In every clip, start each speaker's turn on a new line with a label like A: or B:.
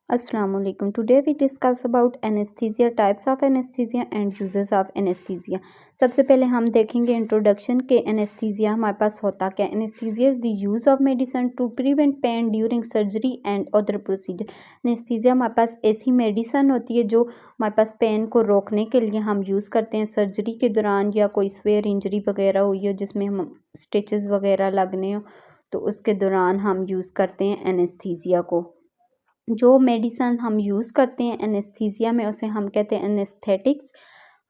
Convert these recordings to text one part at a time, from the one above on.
A: Assalamualaikum. Today we discuss about anesthesia, types of anesthesia and uses of anesthesia. सबसे पहले हम देखेंगे introduction के एनेस्थीसिया हमारे पास होता क्या। Anaesthesia is the use of medicine to prevent pain during surgery and other procedure. Anaesthesia हमारे पास ऐसी मेडिसिन होती है जो हमारे पास पेन को रोकने के लिए हम यूज़ करते हैं सर्जरी के दौरान, या कोई स्वेयर इंजरी वगैरह हुई हो जिसमें हम स्टिचेस वगैरह लगने हो तो उसके दौरान हम यूज़ करते हैं एनेस्थीसिया को। जो मेडिसिन हम यूज़ करते हैं एनेस्थीसिया में उसे हम कहते हैं एनेस्थेटिक्स।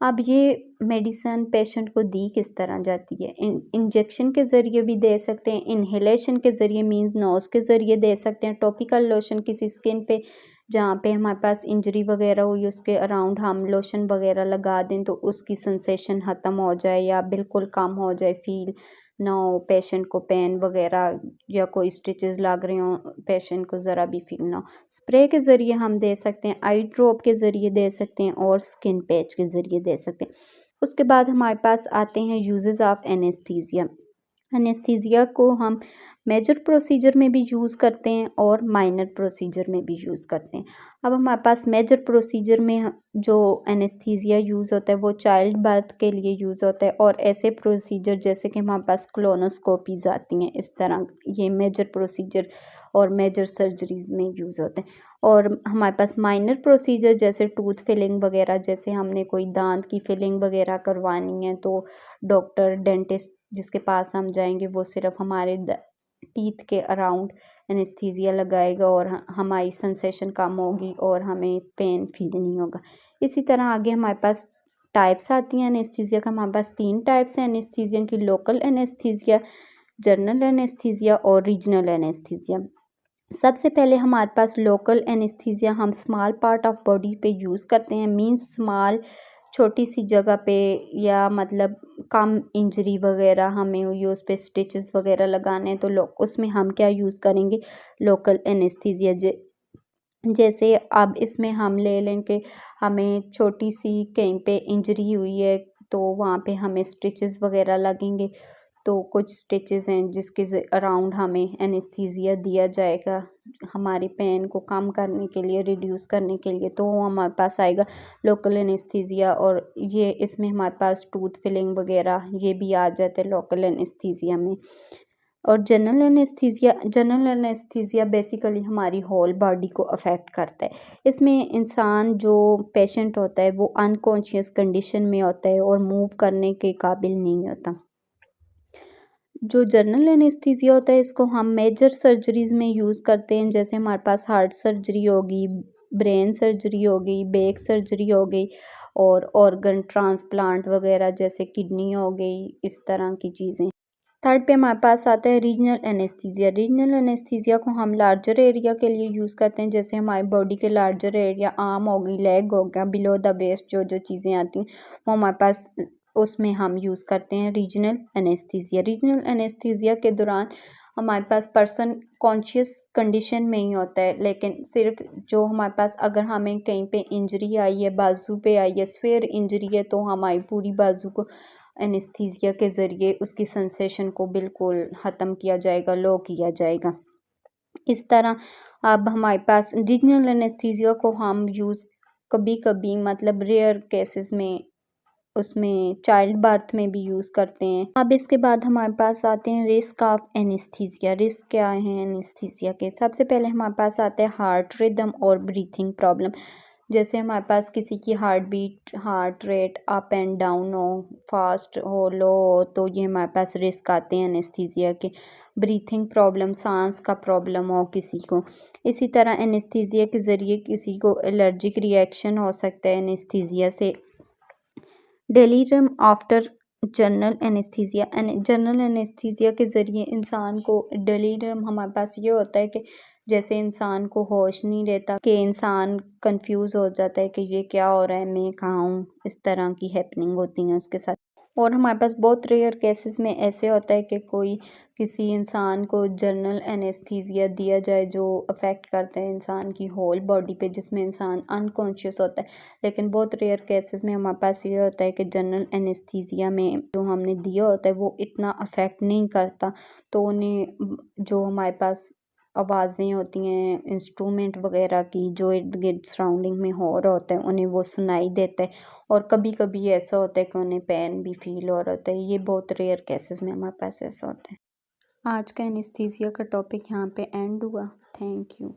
A: अब ये मेडिसिन पेशेंट को दी किस तरह जाती है, इंजेक्शन के ज़रिए भी दे सकते हैं, इन्हेलेशन के ज़रिए मींस नोज़ के ज़रिए दे सकते हैं, टॉपिकल लोशन किसी स्किन पे जहाँ पे हमारे पास इंजरी वगैरह हुई उसके अराउंड हम लोशन वगैरह लगा दें तो उसकी सेंसेशन ख़त्म हो जाए या बिल्कुल कम हो जाए, फील ना हो पेशेंट को पेन वगैरह या कोई स्टिचेस लग रहे हों पेशेंट को ज़रा भी फील ना हो। स्प्रे के ज़रिए हम दे सकते हैं, आई ड्रॉप के ज़रिए दे सकते हैं और स्किन पैच के ज़रिए दे सकते हैं। उसके बाद हमारे पास आते हैं यूजेस ऑफ एनेस्थीसिया। एनेस्थीसिया को हम मेजर प्रोसीजर में भी यूज़ करते हैं और माइनर प्रोसीजर में भी यूज़ करते हैं। अब हमारे पास मेजर प्रोसीजर में जो एनेस्थीसिया यूज़ होता है वो चाइल्ड बर्थ के लिए यूज़ होता है, और ऐसे प्रोसीजर जैसे कि हमारे पास कोलोनोस्कोपीज आती हैं इस तरह, ये मेजर प्रोसीजर और मेजर सर्जरीज में यूज़ होते हैं। और हमारे पास माइनर प्रोसीजर जैसे टूथ फिलिंग वगैरह, जैसे हमने कोई दांत की फिलिंग वगैरह करवानी है तो डॉक्टर डेंटिस्ट जिसके पास हम जाएंगे वो सिर्फ हमारे टीथ के अराउंड एनेस्थीसिया लगाएगा और हमारी सेंसेशन कम होगी और हमें पेन फील नहीं होगा। इसी तरह आगे हमारे पास टाइप्स आती हैं एनेस्थीसिया का। हमारे पास 3 टाइप्स हैं एनेस्थीसिया की, लोकल एनेस्थीसिया, जनरल एनेस्थीसिया और रीजनल एनेस्थीसिया। सबसे पहले हमारे पास लोकल एनेस्थीसिया हम स्मॉल पार्ट ऑफ बॉडी पे यूज़ करते हैं, मींस स्मॉल छोटी सी जगह पे, या मतलब कम इंजरी वगैरह हमें हुई उस पर स्टिचेस वगैरह लगाने हैं तो उसमें हम क्या यूज़ करेंगे, लोकल एनेस्थीसिया। जैसे अब इसमें हम ले लें कि हमें छोटी सी कहीं पे इंजरी हुई है तो वहाँ पे हमें स्टिचेस वगैरह लगेंगे, तो कुछ स्टिचेस हैं जिसके अराउंड हमें एनेस्थीसिया दिया जाएगा हमारी पेन को कम करने के लिए, रिड्यूस करने के लिए, तो वो हमारे पास आएगा लोकल एनेस्थीसिया। और ये इसमें हमारे पास टूथ फिलिंग वगैरह ये भी आ जाते हैं लोकल एनेस्थीसिया में। और जनरल एनेस्थीसिया बेसिकली हमारी होल बॉडी को अफेक्ट करता है। इसमें इंसान जो पेशेंट होता है वो अनकॉन्शियस कंडीशन में होता है और मूव करने के काबिल नहीं होता। जो जनरल एनेस्थीसिया होता है इसको हम मेजर सर्जरीज में यूज़ करते हैं, जैसे हमारे पास हार्ट सर्जरी होगी, ब्रेन सर्जरी हो गई, बैक सर्जरी हो गई और ऑर्गन ट्रांसप्लांट वगैरह जैसे किडनी हो गई, इस तरह की चीज़ें। थर्ड पे हमारे पास आता है रीजनल एनेस्थीसिया। रीजनल एनेस्थीसिया को हम लार्जर एरिया के लिए यूज़ करते हैं, जैसे हमारी बॉडी के लार्जर एरिया, आर्म हो गई, लेग हो गया, बिलो द वेस्ट जो जो चीज़ें आती हैं वो हमारे पास उसमें हम यूज़ करते हैं रीजनल एनेस्थीसिया। रीजनल एनेस्थीसिया के दौरान हमारे पास पर्सन कॉन्शियस कंडीशन में ही होता है, लेकिन सिर्फ जो हमारे पास अगर हमें कहीं पे इंजरी आई है, बाजू पे आई है, स्फेयर इंजरी है, तो हमारी पूरी बाजू को एनेस्थीसिया के ज़रिए उसकी सेंसेशन को बिल्कुल ख़त्म किया जाएगा, लो किया जाएगा। इस तरह अब हमारे पास रीजनल एनेस्थीसिया को हम यूज़ कभी कभी मतलब रेयर केसेस में उसमें चाइल्ड बर्थ में भी यूज़ करते हैं। अब इसके बाद हमारे पास आते हैं रिस्क ऑफ एनेस्थीसिया। रिस्क क्या है एनेस्थीसिया के, सबसे पहले हमारे पास आता है हार्ट रिदम और ब्रीथिंग प्रॉब्लम। जैसे हमारे पास किसी की heart beat, heart rate up and down हो, फास्ट हो, लो हो, तो ये हमारे पास रिस्क आते हैं एनेस्थीसिया के। ब्रीथिंग प्रॉब्लम, सांस का प्रॉब्लम हो किसी को। इसी तरह एनेस्थीसिया के ज़रिए किसी को एलर्जिक रिएक्शन हो सकता है एनेस्थीसिया से। Delirium after general anaesthesia. General anaesthesia के ज़रिए इंसान को डेलीरियम हमारे पास ये होता है कि जैसे इंसान को होश नहीं रहता, कि इंसान कंफ्यूज हो जाता है कि ये क्या हो रहा है, मैं कहाँ हूँ, इस तरह की हैपनिंग होती हैं उसके साथ। और हमारे पास बहुत रेयर केसेस में ऐसे होता है कि कोई किसी इंसान को जनरल एनेस्थीसिया दिया जाए जो अफेक्ट करता है इंसान की होल बॉडी पे, जिसमें इंसान अनकॉन्शियस होता है। लेकिन बहुत रेयर केसेस में हमारे पास ये होता है कि जनरल एनेस्थीसिया में जो हमने दिया होता है वो इतना अफेक्ट नहीं करता, तो उन्हें जो हमारे पास आवाज़ें होती हैं इंस्ट्रूमेंट वगैरह की जो इर्द-गिर्द सराउंडिंग में हो रहा होता है उन्हें वो सुनाई देता है और कभी-कभी ऐसा होता है कि उन्हें पेन भी फ़ील हो रहा होता है। ये बहुत रेयर केसेस में हमारे पास ऐसा होता है। आज का एनेस्थीसिया का टॉपिक यहाँ पे एंड हुआ। Thank you.